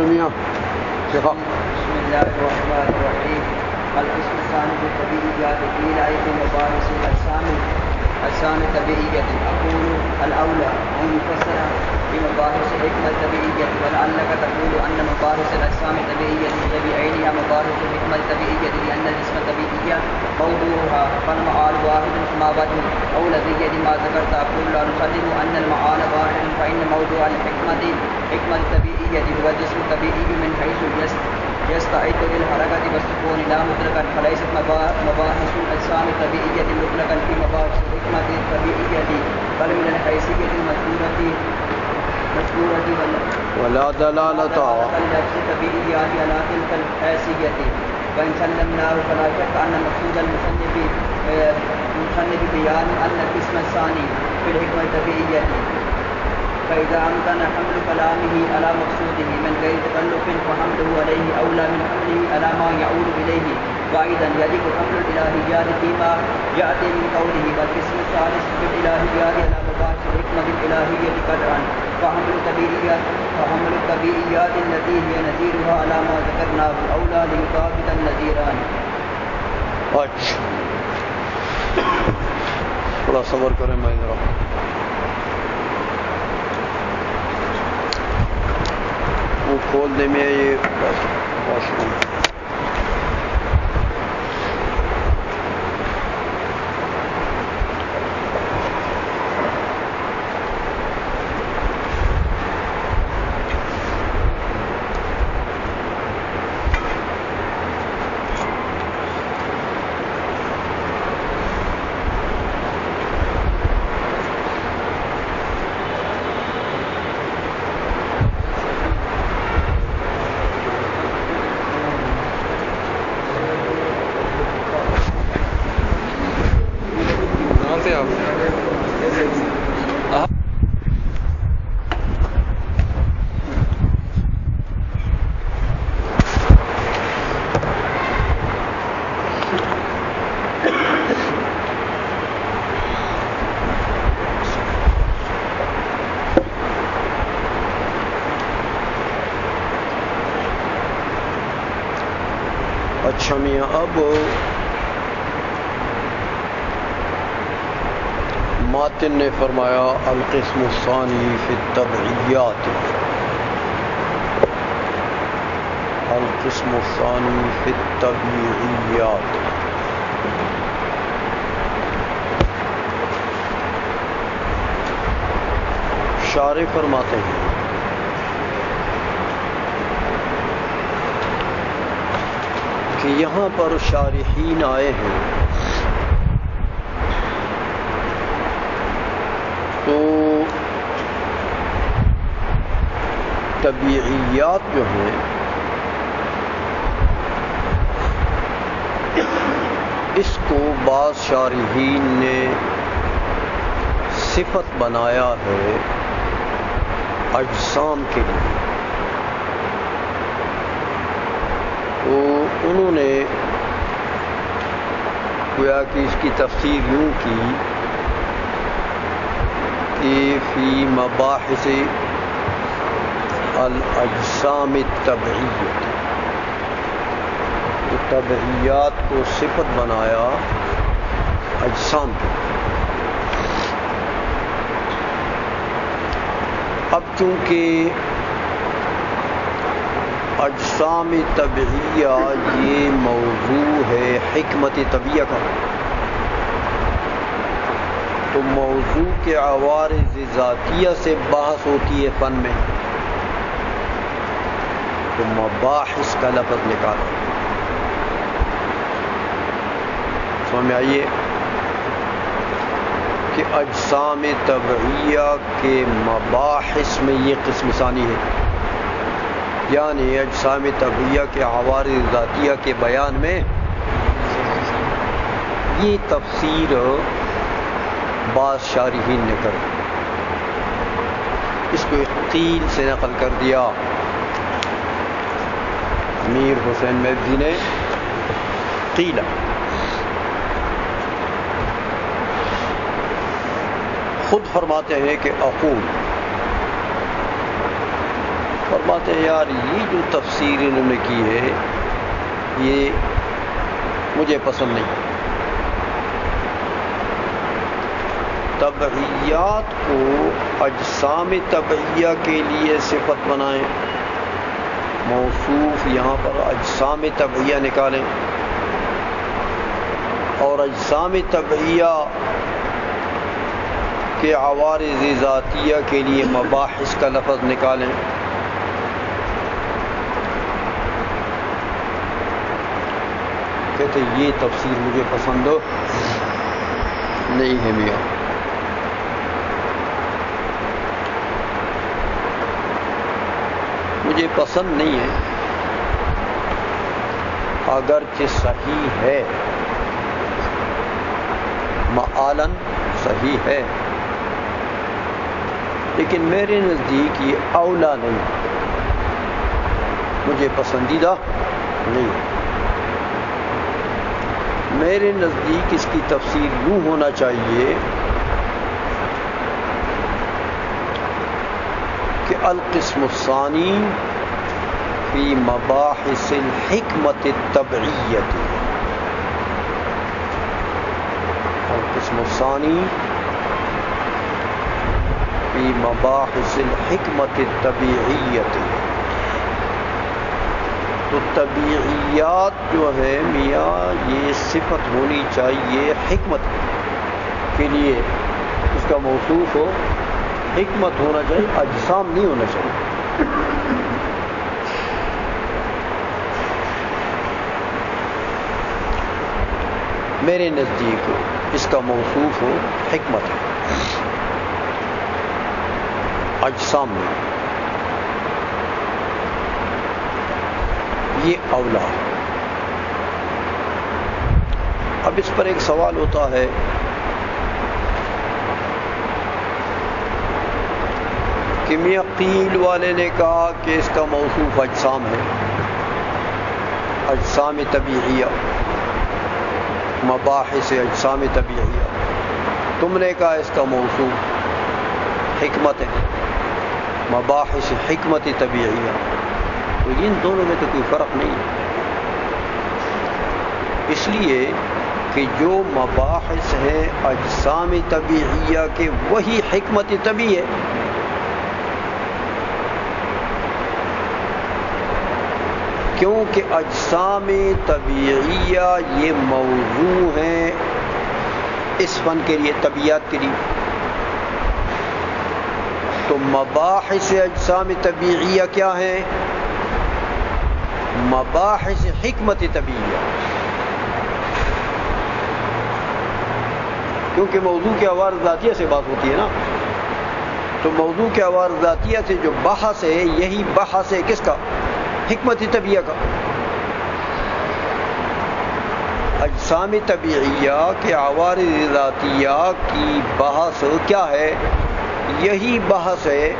میاں بسم اللہ الرحمن الرحیم القسم الثانی بالطبیعیات قیل آیت مباحث اجسام طبیعیت اقول الاولى ان يفسر بمباحث حکمة طبیعیت ولعلك تقول ان مباحث الاجسام طبیعیت هي بعینها مباحث حکمة طبیعیت لان الجسم طبیعیہ موضوعها فالمعال واحد فما وجه اولویت ما ذکرت اقول لا نسلم ان المعال واحد فان موضوع الحکمة طبیعیت هو الجسم طبیعی من حيث يستعد للحركة والسكون لا مطلقا فليست مباحث الأجسام الطبيعية مطلقا في مباحث الحكمة الطبيعية بل من الحيثية المذكورة ولا دلالة اللفظ الطبيعيات على تلك الحيثية وإن سلمناه فلا شك أن مقصود المصنف بيان أن القسم الثاني في الحكمة الطبيعية فإذا أمكن حمل كلامه على مقصوده من غير تكلف فحمله عليه أولى من حمله على ما يعود إليه وأيضا يجب حمل الإلهيات فيما يأتي من قوله والقسم الثالث في الإلهيات على مباحث الحكمة الإلهية قدرا فحمل الطبيعيات التي هي نظيرها على ما ذكرناه أولى ليطابق النظيران. تھوڑا صبر کریں میں ذرا وہ کھول دے میں یہ واش روم اچھا میاں اب ماتن نے فرمایا القسم الثانی فی الطبعیات القسم الثانی فی الطبعیات شارح فرماتے ہیں کہ یہاں پر شارحین آئے ہیں تو طبیعیات جو ہیں اس کو بعض شارحین نے صفت بنایا ہے اجسام کے لیے. تو انہوں نے گویا کہ اس کی تفسیر یوں کی کہ فی مباحث الاجسام الطبعیہ طبعیات کو صفت بنایا اجسام کی. اب چونکہ اجسام طبعیہ یہ موضوع ہے حکمت طبیعہ کا تو موضوع کے عوارض ذاتیہ سے بحث ہوتی ہے فن میں تو مباحث کا لفظ نکالا. سمجھ میں آئیے کہ اجسام طبعیہ کے مباحث میں یہ قسم ثانی ہے یعنی اجسام طبعیہ کے عوارض ذاتیہ کے بیان میں یہ تفسیر بعض شارحین نے کر اس کو قیل سے نقل کر دیا. امیر حسین مہدی نے قیلا خود فرماتے ہیں کہ اقول فرماتے ہیں یار یہ جو تفسیر انہوں نے کی ہے یہ مجھے پسند نہیں. طبعیات کو اجسام طبعیہ کے لیے صفت بنائیں، موصوف یہاں پر اجسام طبعیہ نکالیں، اور اجسام طبعیہ کے عوارض ذاتیہ کے لیے مباحث کا لفظ نکالیں. کہتے یہ تفسیر مجھے پسند نہیں ہے میاں. مجھے پسند نہیں ہے، اگرچہ صحیح ہے، معالن صحیح ہے، لیکن میرے نزدیک یہ اولا نہیں، مجھے پسندیدہ نہیں. میرے نزدیک اس کی تفسیر یوں ہونا چاہیے کہ القسم الثانی فی مباحث الحکمت الطبعیۃ، القسم الثانی فی مباحث الحکمت الطبیعیۃ. تو طبیعیات جو ہے میاں یہ صفت ہونی چاہیے حکمت کے لیے، اس کا موصوف ہو حکمت ہونا چاہیے، اجسام نہیں ہونا چاہیے. میرے نزدیک اس کا موصوف ہو حکمت، اجسام نہیں. یہ اولا. اب اس پر ایک سوال ہوتا ہے کہ میاں قیل والے نے کہا کہ اس کا موصوف اجسام ہے، اجسام طبیعیہ، مباحث اجسام طبیعیہ. تم نے کہا اس کا موصوف حکمت ہے، مباحث حکمت طبیعیہ. تو ان دونوں میں تو کوئی فرق نہیں ہے، اس لیے کہ جو مباحث ہیں اجسام طبیعیہ کے وہی حکمت طبیعی ہے. کیونکہ اجسام طبیعیہ یہ موضوع ہیں اس فن کے لیے، طبیعیات کے لیے. تو مباحث اجسام طبیعیہ کیا ہیں؟ مباحث حکمت طبیعیہ. کیونکہ موضوع کے عوارض ذاتیہ سے بات ہوتی ہے نا، تو موضوع کے عوارض ذاتیہ سے جو بحث ہے یہی بحث ہے کس کا؟ حکمت طبیعیہ کا. اجسام طبیعیہ کے عوارض ذاتیہ کی بحث کیا ہے؟ یہی بحث ہے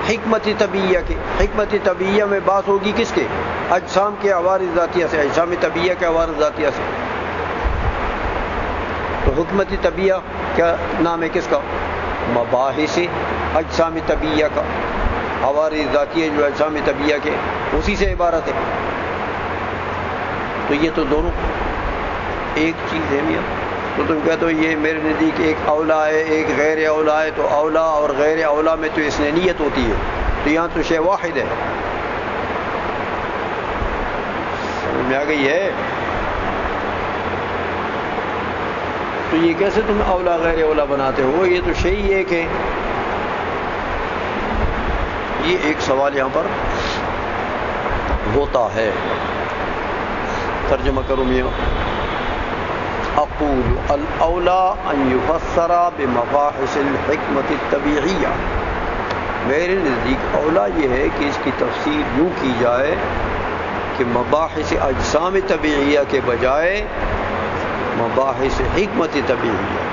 حکمت طبیعیہ کے. حکمت طبیعیہ میں بات ہوگی کس کے؟ اجسام کے عوارض ذاتیہ سے، اجسام طبیعیہ کے عوارض ذاتیہ سے. تو حکمت طبیعیہ کیا نام ہے کس کا؟ مباحث اجسام طبیعیہ کا. عوارض ذاتیہ جو اجسام طبیعیہ کے اسی سے عبارت ہے. تو یہ تو دونوں ایک چیز ہے میاں. تو تم کہتے ہو یہ میرے نزدیک ایک اولا ہے ایک غیر اولا ہے. تو اولا اور غیر اولا میں تو اثنینیت ہوتی ہے، تو یہاں تو شے واحد ہے. سمجھ میں آ گئی ہے؟ تو یہ کیسے تم اولا غیر اولا بناتے ہو؟ یہ تو شے ہی ایک ہے. یہ ایک سوال یہاں پر ہوتا ہے. ترجمہ کروں میاں. اقول الاولا ان یفسر بمباحث الحکمت الطبیعیہ. میرے نزدیک اولا یہ ہے کہ اس کی تفسیر یوں کی جائے کہ مباحث اجسام طبیعیہ کے بجائے مباحث حکمت طبیعیہ.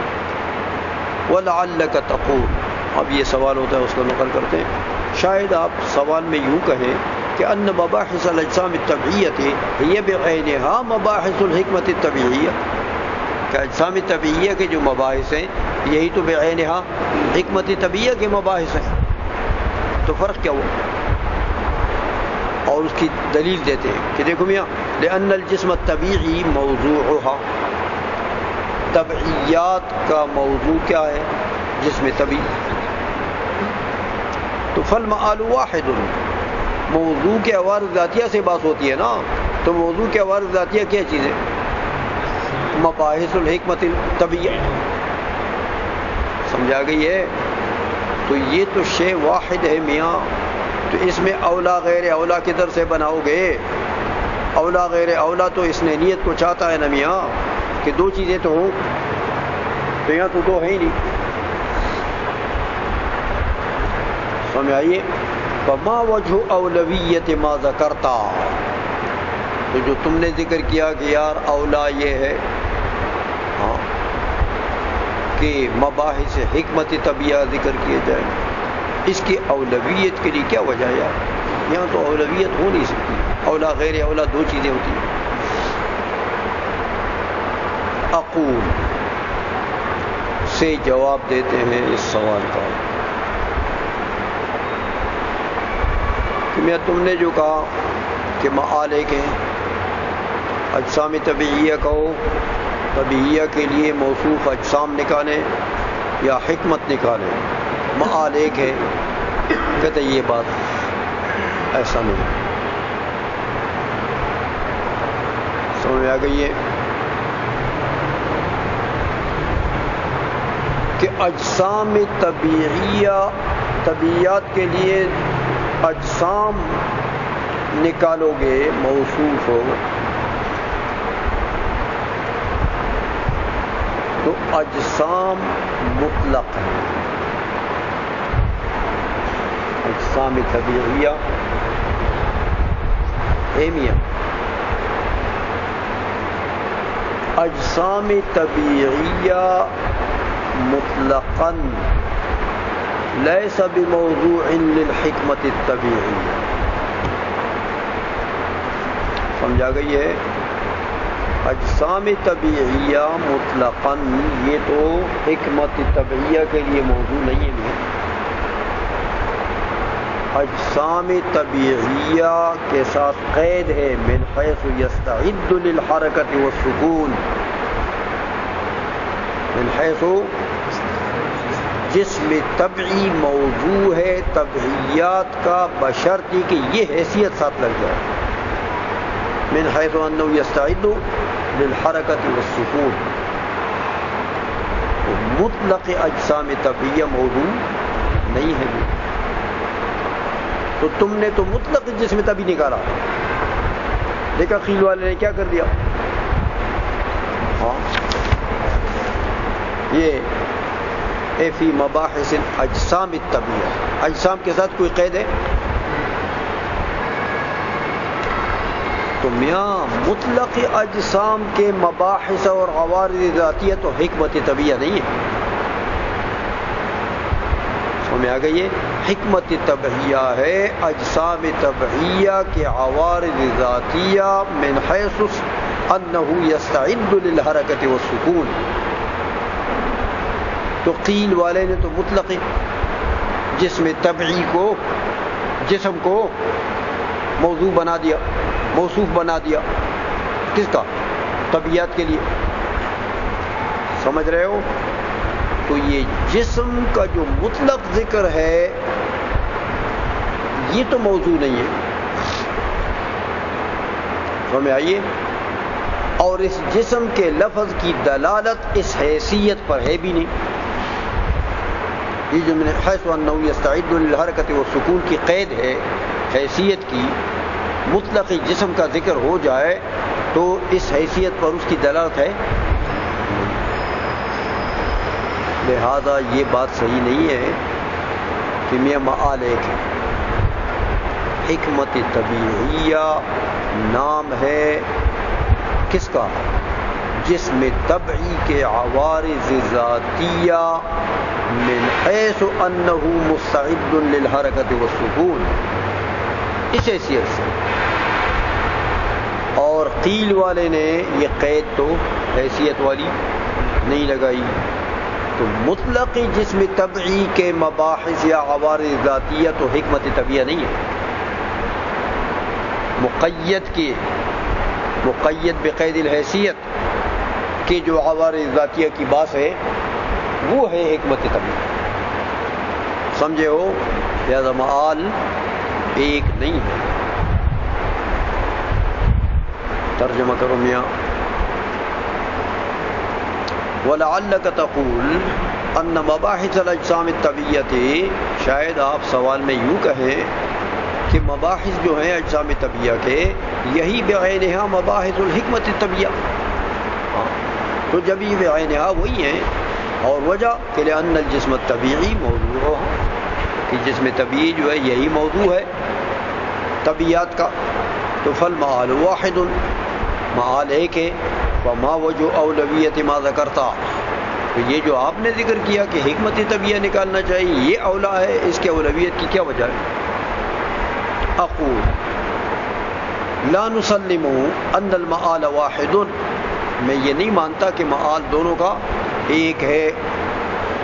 ولعلک تقول، اب یہ سوال ہوتا ہے اس کو نقل کرتے ہیں. شاید آپ سوال میں یوں کہیں کہ ان مباحث الاجسام الطبیعیہ یہ بعینہا مباحث الحکمت الطبیعیہ، کہ اجسام طبیعیہ کے جو مباحث ہیں یہی تو بعینہا حکمت طبیعیہ کے مباحث ہیں. تو فرق کیا ہوا؟ اور اس کی دلیل دیتے ہیں کہ دیکھو میاں لأن الجسم الطبیعی موضوعها، طبعیات کا موضوع کیا ہے؟ جسم طبیعی. تو فالمآل واحد، موضوع کے عوارض ذاتیہ سے بات ہوتی ہے نا، تو موضوع کے عوارض ذاتیہ کیا چیز ہے؟ مباحث الحکمت الطبیعیہ. سمجھا گئی ہے؟ تو یہ تو شے واحد ہے میاں. تو اس میں اولا غیر اولا کدھر سے بناؤ گے؟ اولا غیر اولا تو اس نے نیت کو چاہتا ہے نا میاں کہ دو چیزیں تو ہوں، تو یہاں تو دو ہے ہی نہیں. سمجھ آئیے؟ فما وجہ اولویت ما ذکرتا، تو جو تم نے ذکر کیا کہ یار اولا یہ ہے کہ مباحث حکمت طبیعہ ذکر کیے جائیں، اس کی اولویت کے لیے کیا وجہ ہے یار؟ یہاں تو اولویت ہو نہیں سکتی. اولا غیر اولا دو چیزیں ہوتی ہیں. اقول سے جواب دیتے ہیں اس سوال کا کہ میں تم نے جو کہا کہ معالق ہیں، اجسام طبیعیہ کہو، طبیعیہ کے لیے موصوف اجسام نکالیں یا حکمت نکالیں، معالق ہے. کہتے یہ بات ایسا نہیں. سمجھ آ گئی ہے کہ اجسام طبیعیہ، طبیعیات کے لیے اجسام نکالو گے موصوف ہو تو اجسام مطلق ہیں. اجسام طبیعیہ میاں، اجسام طبیعیہ مطلقاً لیس بموضوع للحکمت الطبیعیہ. سمجھا گئی ہے؟ اجسام طبیعیہ مطلقاً یہ تو حکمت طبیعیہ کے لیے موضوع نہیں ہے. اجسام طبیعیہ کے ساتھ قید ہے من حیث یستعد للحرکت والسکون، من حیث جسم طبعی موضوع ہے طبعیات کا بشرطی کہ یہ حیثیت ساتھ لگ جائے. من حیث انه یستعد للحرکت والسکون، مطلق اجسام طبعیہ موضوع نہیں ہے. تو تم نے تو مطلق جسم طبعی نکالا. دیکھا خیل والے نے کیا کر دیا؟ ہاں یہ فی مباحث الاجسام الطبیعہ، اجسام کے ساتھ کوئی قید ہے؟ تو میاں مطلق اجسام کے مباحث اور عوارض ذاتیہ تو حکمت طبیعہ نہیں ہے. سمجھ آ گئی ہے؟ حکمت طبعیہ ہے اجسام طبعیہ کے عوارض ذاتیہ من حیث انہ یستعد للحرکت والسکون. تو قیل والے نے تو مطلق جسم طبعی کو، جسم کو موضوع بنا دیا، موصوف بنا دیا. کس کا؟ طبیعیات کے لیے. سمجھ رہے ہو؟ تو یہ جسم کا جو مطلق ذکر ہے یہ تو موضوع نہیں ہے. سمجھ آئیے؟ اور اس جسم کے لفظ کی دلالت اس حیثیت پر ہے بھی نہیں. یہ جو من حیث انہ یستعد للحرکت والسکون کی قید ہے حیثیت کی، مطلق جسم کا ذکر ہو جائے تو اس حیثیت پر اس کی دلالت ہے. لہذا یہ بات صحیح نہیں ہے کہ میاں معالق ہے. حکمت طبیعیہ نام ہے کس کا؟ جسم طبعی کے عوارض ذاتیہ من حیث انہ مستعد للحرکت والسکون، اس حیثیت سے. اور قیل والے نے یہ قید تو حیثیت والی نہیں لگائی. تو مطلق جسم طبعی کے مباحث یا عوارض ذاتیہ تو حکمت طبیعہ نہیں ہے. مقید بقید الحیثیت کی جو عوارض ذاتیہ کی باس ہے وہ ہے حکمت طبیعی. سمجھے ہو؟ لہذا معال ایک نہیں ہے. ترجمہ کرو میاں. وَلَعَلَّكَ تَقُولُ أَنَّ مَبَاحِثَ الْأَجْسَامِ الطَّبِعِّيَّةِ، شاید آپ سوال میں یوں کہیں کہ مباحث جو ہیں اجسام طبیعہ کے یہی بعینہا مباحث الحکمت الطبیعہ. تو جب یہ بعینہا وہی ہیں، اور وجہ کہ لأن الجسم الطبیعی موضوع، کہ جسم طبیعی جو ہے یہی موضوع ہے طبیعت کا. تو فالمعال واحد، معال ایک ہے. وما وجہ اولویت ما ذکرتا، تو یہ جو آپ نے ذکر کیا کہ حکمت طبیعہ نکالنا چاہیے یہ اولا ہے، اس کے اولویت کی کیا وجہ ہے؟ اقول لا نسلم ان المعال واحد، میں یہ نہیں مانتا کہ معال دونوں کا ایک ہے.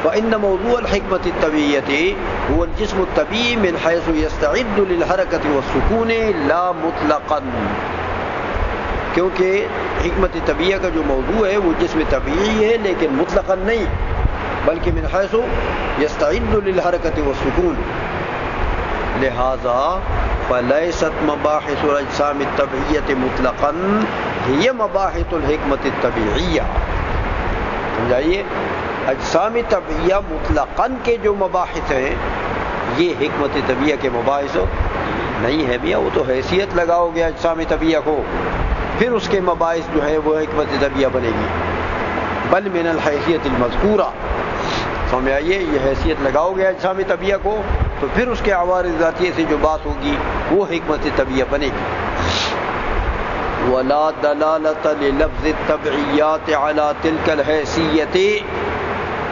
فإن موضوع الحکمت الطبیعیۃ هو الجسم الطبیعی من حیث یستعد للحرکۃ والسکون لا مطلقا، کیونکہ حکمت طبیعہ کا جو موضوع ہے وہ جسم طبیعی ہے لیکن مطلقا نہیں، بلکہ من حیث یستعد للحرکۃ والسکون. لہذا فلیست مباحث الاجسام الطبیعیۃ مطلقا ہی مباحث الحکمت الطبیعیہ. سمجھائیے، اجسام طبیعیہ مطلقاً کے جو مباحث ہیں یہ حکمت طبیعہ کے مباحث نہیں ہے. میاں وہ تو حیثیت لگاؤ گے اجسام طبیعہ کو، پھر اس کے مباحث جو ہے وہ حکمت طبیعہ بنے گی. بل من الحیثیت المذکورہ، سمجھ آئیے، یہ حیثیت لگاؤ گے اجسام طبیعہ کو تو پھر اس کے عوارض ذاتیہ سے جو بات ہوگی وہ حکمت طبیعہ بنے گی. ولا دلالۃ للفظ الطبعیات علی تلک الحیثیت،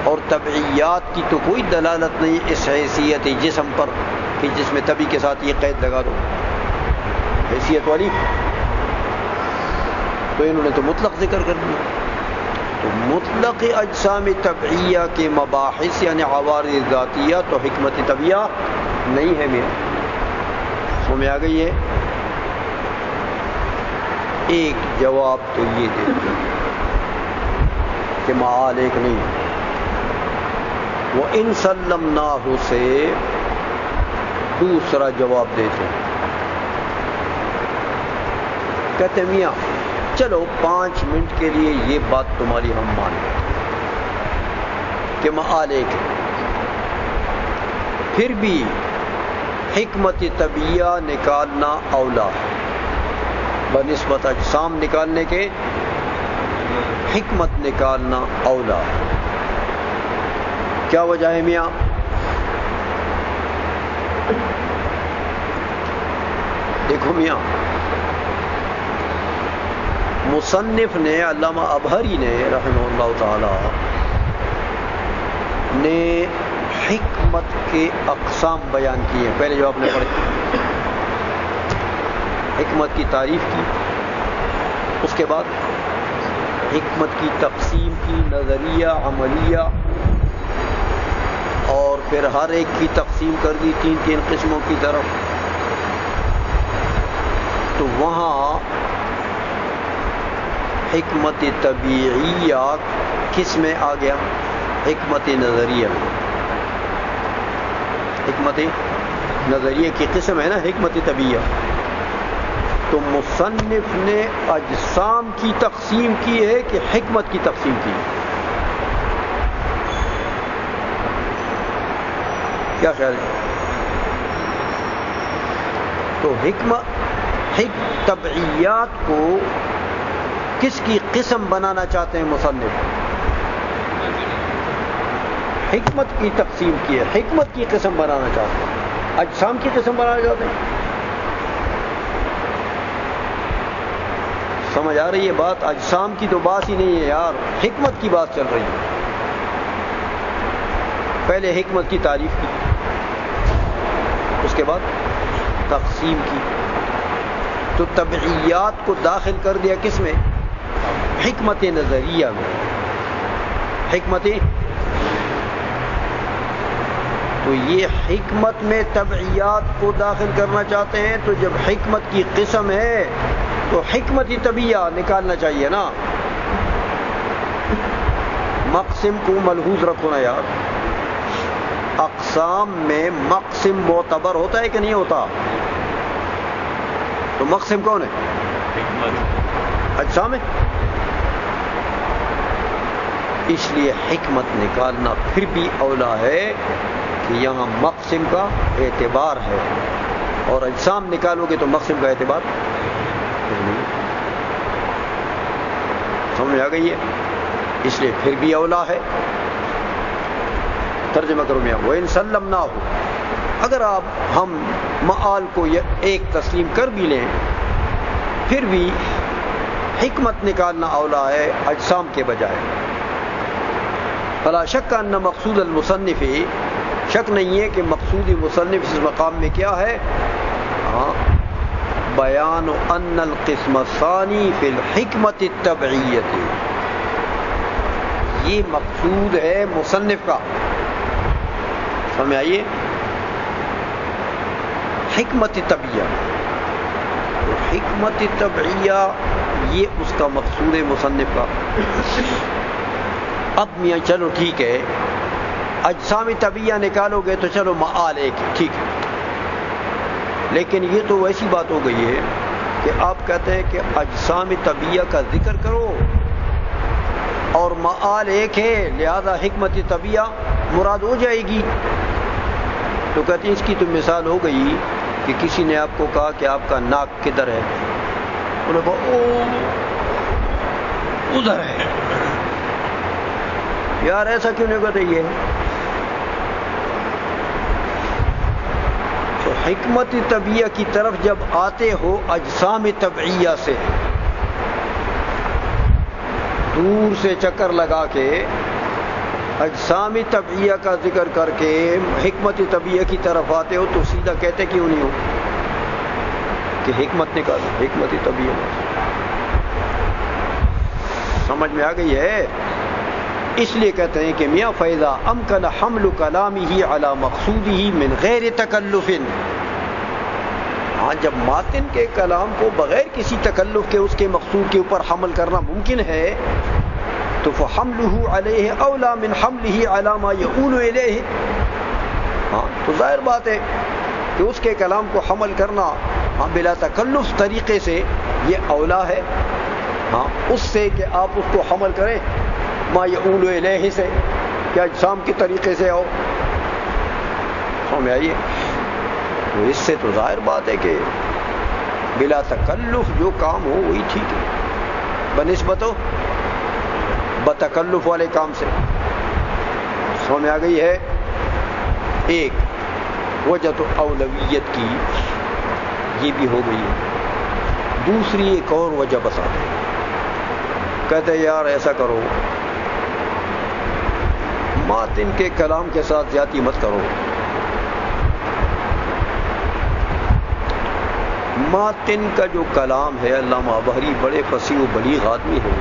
اور طبعیات کی تو کوئی دلالت نہیں اس حیثیت جسم پر کہ جس میں طبی کے ساتھ یہ قید لگا دو حیثیت والی، تو انہوں نے تو مطلق ذکر کر دیا. تو مطلق اجسام طبعیہ کے مباحث یعنی عوارض ذاتیہ تو حکمت طبیعہ نہیں ہے. میرا سمجھ آ گئی ہے؟ ایک جواب تو یہ دے کہ معال ایک نہیں. وہ ان سلمناہ سے دوسرا جواب دیتے ہیں. کہتے میاں چلو 5 منٹ کے لیے یہ بات تمہاری ہم مان لیں کہ معال ایک ہے، پھر بھی حکمت طبیعہ نکالنا اولا ہے بنسبت اجسام نکالنے کے. حکمت نکالنا اولا ہے. کیا وجہ ہے میاں؟ دیکھو میاں، مصنف نے علامہ ابہری نے رحمہ اللہ تعالی نے حکمت کے اقسام بیان کیے ہیں. پہلے جو آپ نے پڑھی حکمت کی تعریف کی، اس کے بعد حکمت کی تقسیم کی، نظریہ، عملیہ، اور پھر ہر ایک کی تقسیم کر دی 3 قسموں کی طرف. تو وہاں حکمت طبیعیہ کس میں آ گیا؟ حکمت نظریہ میں. حکمت نظریہ کی قسم ہے نا حکمت طبیعیہ. تو مصنف نے اجسام کی تقسیم کی ہے کہ حکمت کی تقسیم کی ہے؟ کیا خیال ہے؟ تو طبعیات کو کس کی قسم بنانا چاہتے ہیں مصنف؟ حکمت کی تقسیم کی ہے، حکمت کی قسم بنانا چاہتے ہیں، اجسام کی قسم بنانا چاہتے ہیں. سمجھ آ رہی ہے بات؟ اجسام کی تو بات ہی نہیں ہے یار، حکمت کی بات چل رہی ہے. پہلے حکمت کی تعریف کی، اس کے بعد تقسیم کی. تو طبعیات کو داخل کر دیا کس میں؟ حکمت نظریہ میں. حکمت تو تو یہ حکمت میں تبعیات کو داخل کرنا چاہتے ہیں، تو جب حکمت کی قسم ہے تو حکمت طبیعہ نکالنا چاہیے نا۔ مقسم کو ملحوظ رکھو نا یار، اقسام میں مقسم معتبر ہوتا ہے کہ نہیں ہوتا؟ تو مقسم کون ہے؟ اجسام ہے۔ اس لیے حکمت نکالنا پھر بھی اولا ہے کہ یہاں مقسم کا اعتبار ہے، اور اجسام نکالو گے تو مقسم کا اعتبار نہیں۔ سمجھ آ گئی ہے؟ اس لیے پھر بھی اولا ہے۔ ترجمہ کرو میاں، وہ ان سلم نہ ہو، اگر ہم معال کو ایک تسلیم کر بھی لیں پھر بھی حکمت نکالنا اولا ہے اجسام کے بجائے۔ فلا شک ان مقصود المصنف، شک نہیں ہے کہ مقصود مصنف اس مقام میں کیا ہے؟ بیان ان القسم الثانی فی الحکمت الطبعیت، یہ مقصود ہے مصنف کا۔ سمجھ آئیے؟ حکمت طبعیہ، حکمت طبعیہ یہ اس کا مقصود ہے مصنف کا۔ اب میاں چلو ٹھیک ہے، اجسام طبعیہ نکالو گے تو چلو معال ایک ٹھیک ہے، لیکن یہ تو ویسی بات ہو گئی ہے کہ آپ کہتے ہیں کہ اجسام طبعیہ کا ذکر کرو اور معال ایک ہے، لہذا حکمت طبعیہ مراد ہو جائے گی۔ تو کہتے ہیں اس کی تو مثال ہو گئی کہ کسی نے آپ کو کہا کہ آپ کا ناک کدھر ہے، انہوں نے کہا او ادھر ہے۔ یار ایسا کیوں نہیں کہتے؟ یہ تو حکمت طبعیہ کی طرف جب آتے ہو اجسام طبعیہ سے، دور سے چکر لگا کے اجسام طبعیہ کا ذکر کر کے حکمت طبعیہ کی طرف آتے ہو تو سیدھا کہتے کیوں نہیں ہو کہ حکمت نکالو، حکمت طبعیہ؟ سمجھ میں آ گئی ہے؟ اس لیے کہتے ہیں کہ میاں فیضا امکن حمل کلامہ علی مقصودہ من غیر تکلف، ہاں جب ماتن کے کلام کو بغیر کسی تکلف کے اس کے مقصود کے اوپر حمل کرنا ممکن ہے تو فحملہ علیہ اولا من حملہ علی ما یؤول الیہ، ہاں تو ظاہر بات ہے کہ اس کے کلام کو حمل کرنا بلا تکلف طریقے سے یہ اولا ہے، ہاں اس سے کہ آپ اس کو حمل کریں ما یؤول الیہ سے، کہ اجسام کے طریقے سے ہو۔ سمجھ آئیے؟ تو اس سے تو ظاہر بات ہے کہ بلا تکلف جو کام ہو وہی ٹھیک ہے بنسبت ہو بتکلف والے کام سے۔ سمجھ آ گئی ہے؟ ایک وجہ تو اولویت کی یہ بھی ہو گئی ہے، دوسری ایک اور وجہ بتاتے ہیں، کہتے یار ایسا کرو ماتن کے کلام کے ساتھ زیادتی مت کرو، ماتن کا جو کلام ہے علامہ ابہری بڑے فصیح و بلیغ آدمی ہے،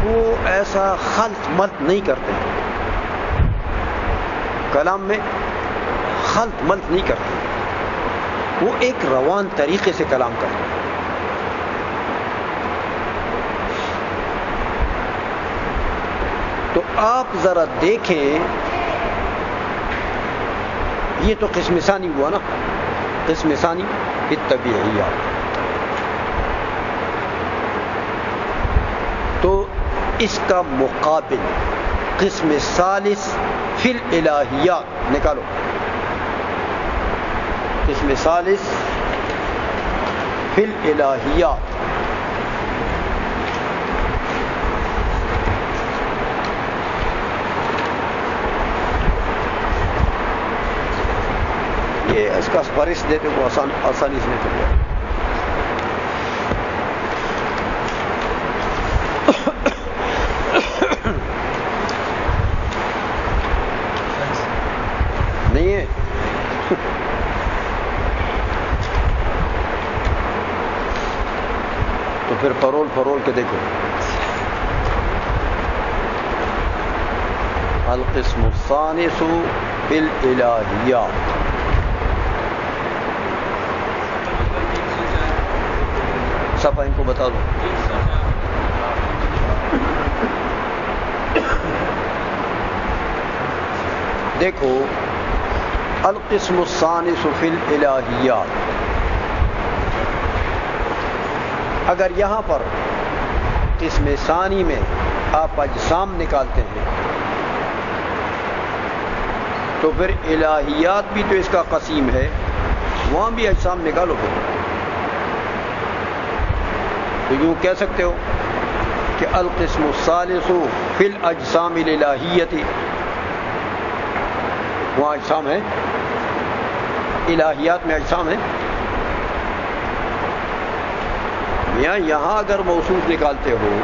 وہ ایسا خلط ملط نہیں کرتے، کلام میں خلط ملط نہیں کرتے، وہ ایک روان طریقے سے کلام کرتے ہیں۔ تو آپ ذرا دیکھیں، یہ تو قسم ثانی ہوا نا، قسم ثانی الطبیعیات، تو اس کا مقابل قسم ثالث فی الالہیات نکالو، قسم ثالث فی الالہیات، یہ اس کا فہرست دیتے کو آسانی سے نکل گیا۔ نہیں ہے تو پھر فرول کے دیکھو، القسم الثالث فی الالہیات. صفحہ ان کو بتا دو. دیکھو القسم الثالث فی الالہیات. اگر یہاں پر قسم ثانی میں آپ اجسام نکالتے ہیں تو پھر الہیات بھی تو اس کا قسیم ہے، وہاں بھی اجسام نکالو گے تو یوں کہہ سکتے ہو کہ القسم الثالث فی الاجسام الالہیۃ. وہاں اجسام ہے، الہیات میں اجسام ہے. یہاں اگر موصوف نکالتے ہو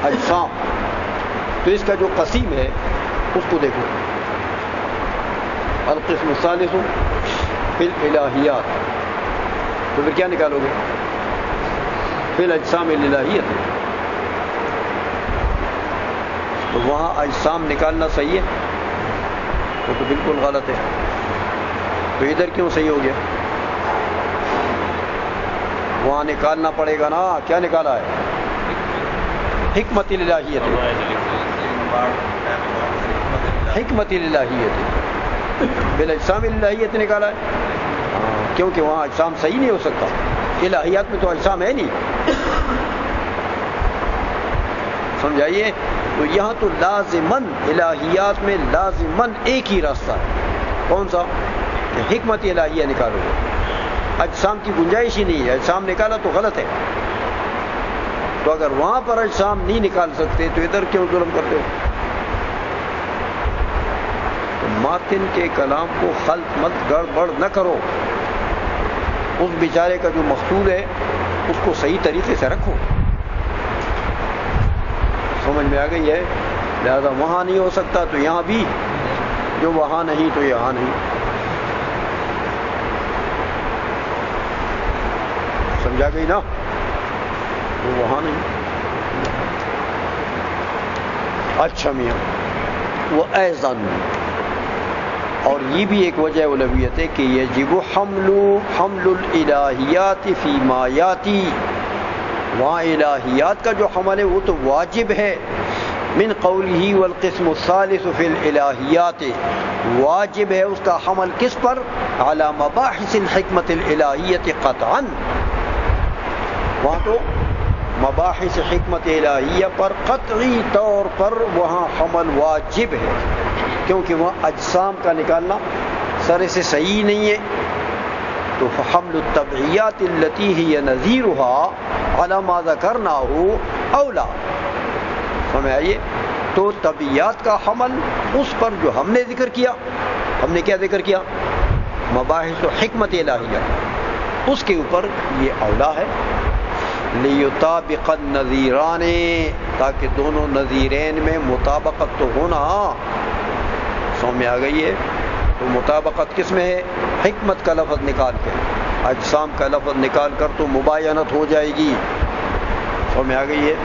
اجسام تو اس کا جو قسیم ہے اس کو دیکھو. القسم الثالث فی الالہیات تو پھر کیا نکالو گے؟ فی الاجسام الالہیۃ. تو وہاں اجسام نکالنا صحیح ہے تو بالکل غلط ہے. تو ادھر کیوں صحیح ہو گیا؟ وہاں نکالنا پڑے گا نا. کیا نکالا ہے؟ حکمت الالہیت. حکمت الالہیت بالاجسام الالہیت نکالا ہے. کیونکہ وہاں اجسام صحیح نہیں ہو سکتا. الہیات میں تو اجسام ہے نہیں. سمجھائیے. تو یہاں تو لازماً الہیات میں لازماً ایک ہی راستہ ہے. کون سا؟ کہ حکمت الہیہ نکالو گے. اجسام کی گنجائش ہی نہیں ہے. اجسام نکالا تو غلط ہے. تو اگر وہاں پر اجسام نہیں نکال سکتے تو ادھر کیوں ظلم کرتے ہو؟ تو ماتن کے کلام کو خلط مت گڑبڑ نہ کرو. اس بیچارے کا جو مقصود ہے اس کو صحیح طریقے سے رکھو. سمجھ میں آ گئی ہے؟ لہذا وہاں نہیں ہو سکتا تو یہاں بھی، جو وہاں نہیں تو یہاں نہیں. سمجھا گئی نا؟ تو وہاں نہیں. اچھا میاں وہ ایضاً، اور یہ بھی ایک وجہ اولویت ہے کہ یجب حمل الالہیات فی ما یاتی. وہاں الہیات کا جو حمل ہے وہ تو واجب ہے. من قولہ والقسم الثالث فی الالہیات، واجب ہے اس کا حمل کس پر؟ علی مباحث الحکمت الالہیت قطعا. وہاں تو مباحث حکمت الہیہ پر قطعی طور پر وہاں حمل واجب ہے، کیونکہ وہاں اجسام کا نکالنا سر سے صحیح نہیں ہے. تو فحمل الطبعیات التي هي نظیرها على ما ذکرناه اولا. سمجھ آئیے؟ تو طبعیات کا حمل اس پر جو ہم نے ذکر کیا. ہم نے کیا ذکر کیا؟ مباحث و حکمت الہیہ، اس کے اوپر یہ اولا ہے. لیطابق النظیران، تاکہ دونوں نظیرین میں مطابقت تو ہونا. سمجھ میں آ گئی ہے؟ تو مطابقت کس میں ہے؟ حکمت کا لفظ نکال کے. اجسام کا لفظ نکال کر تو مباینت ہو جائے گی. سمجھ میں آ گئی ہے؟